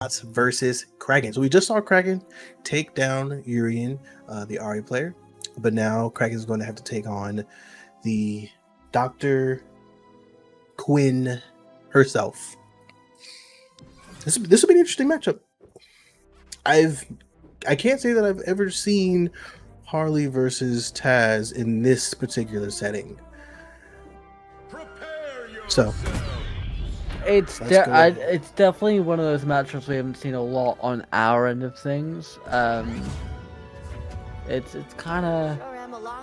Motz versus Krak0n. So we just saw Krak0n take down Urian, the Ari player, but now Krak0n is going to have to take on the Dr. Quinn herself. This will be an interesting matchup. I can't say that I've ever seen Harley versus Taz in this particular setting. So it's definitely one of those matchups we haven't seen a lot on our end of things. It's kind of,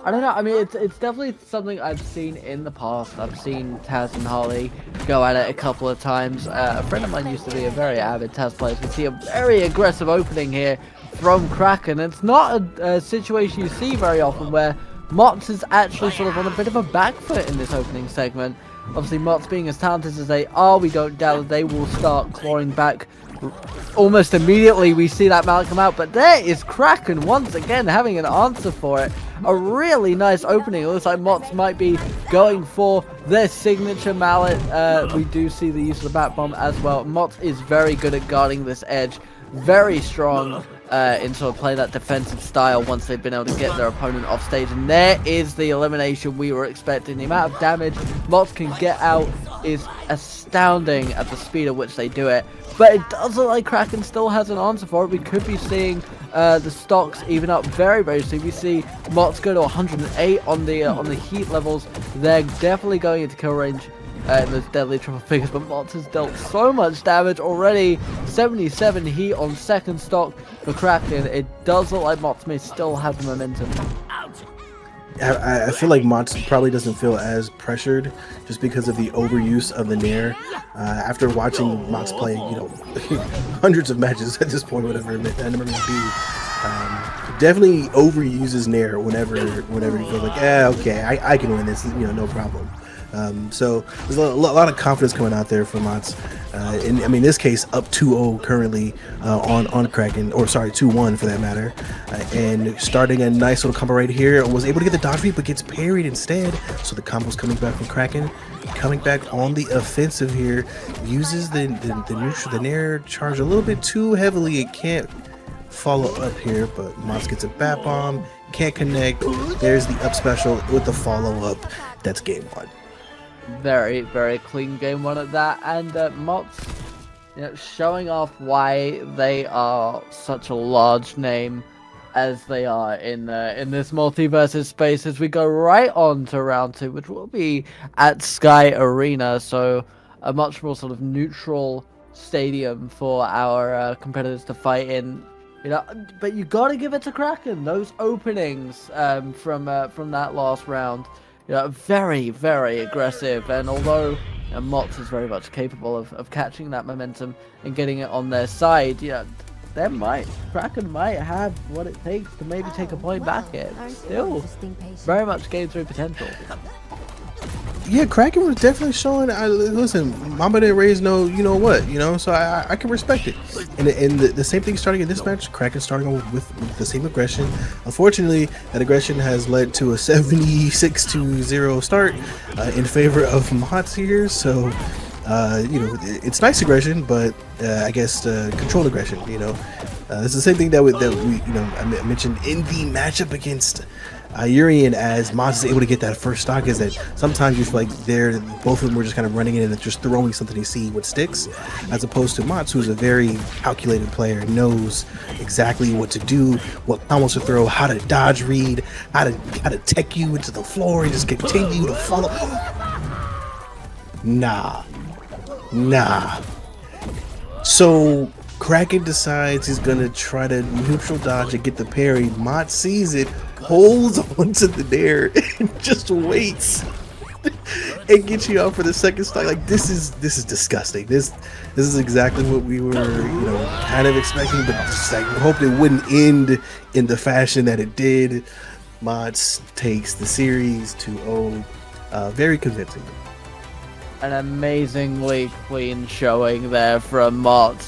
I don't know. I mean, it's definitely something I've seen in the past. I've seen Taz and Harley go at it a couple of times. A friend of mine used to be a very avid Taz player. We see a very aggressive opening here from Krak0n. It's not a situation you see very often where Motz is actually sort of on a bit of a back foot in this opening segment. Obviously, Motz being as talented as they are, we don't doubt that they will start clawing back almost immediately. We see that mallet come out, but there is Krak0n once again having an answer for it. A really nice opening. It looks like Motz might be going for their signature mallet. We do see the use of the bat bomb as well. Motz is very good at guarding this edge, very strong in sort of play that defensive style once they've been able to get their opponent off stage. And there is the elimination we were expecting. The amount of damage Motz can get out is astounding at the speed at which they do it. But it does look like Krak0n still has an answer for it. We could be seeing the stocks even up very, very soon. We see Motz go to 108 on the heat levels. They're definitely going into kill range in those deadly triple figures, but Motz has dealt so much damage already. 77 heat on second stock for Krak0n. It does look like Motz may still have the momentum. I feel like Motz probably doesn't feel as pressured just because of the overuse of the Nair. After watching Motz play, hundreds of matches at this point, whatever it may be, definitely overuses Nair whenever he feels like, okay, I can win this, no problem. So there's a lot of confidence coming out there for Motz. In this case, up 2-0 currently on Krak0n, or sorry, 2-1 for that matter. And starting a nice little combo right here, was able to get the dodge read, but gets parried instead. So the combo's coming back from Krak0n, coming back on the offensive here. Uses the Nair charge a little bit too heavily. It can't follow up here, but Motz gets a bat bomb, can't connect. There's the up special with the follow up. That's game one. Very, very clean game one at that, and Motz, showing off why they are such a large name as they are in this Multiversus space, as we go right on to round two, which will be at Sky Arena, so a much more sort of neutral stadium for our competitors to fight in. But you got to give it to Krak0n. Those openings from that last round. Very, very aggressive, and although Motz is very much capable of catching that momentum and getting it on their side, Krak0n might have what it takes to maybe take a point back here. Still, very much game 3 potential. Yeah, Krak0n was definitely showing. Listen, Mamba didn't raise no, so I can respect it. And the same thing starting in this match. Krak0n starting with the same aggression. Unfortunately, that aggression has led to a 76-0 start in favor of Motz here. So, it's nice aggression, but I guess controlled aggression. It's the same thing that we I mentioned in the matchup against Urian, as Motz is able to get that first stock, is that sometimes you feel like both of them were just kind of running in and just throwing something to see what sticks, as opposed to Motz, who's a very calculated player, knows exactly what to do, what combos to throw, how to dodge read, how to tech you into the floor and just continue to follow. Nah. So Krak0n decides he's gonna try to neutral dodge and get the parry. Motz sees it, holds onto the Nair, and just waits and gets you out for the second stock. Like, this is disgusting. This is exactly what we were kind of expecting, but just like we hoped it wouldn't end in the fashion that it did. Motz takes the series 2-0, very convincing. An amazingly clean showing there from Motz.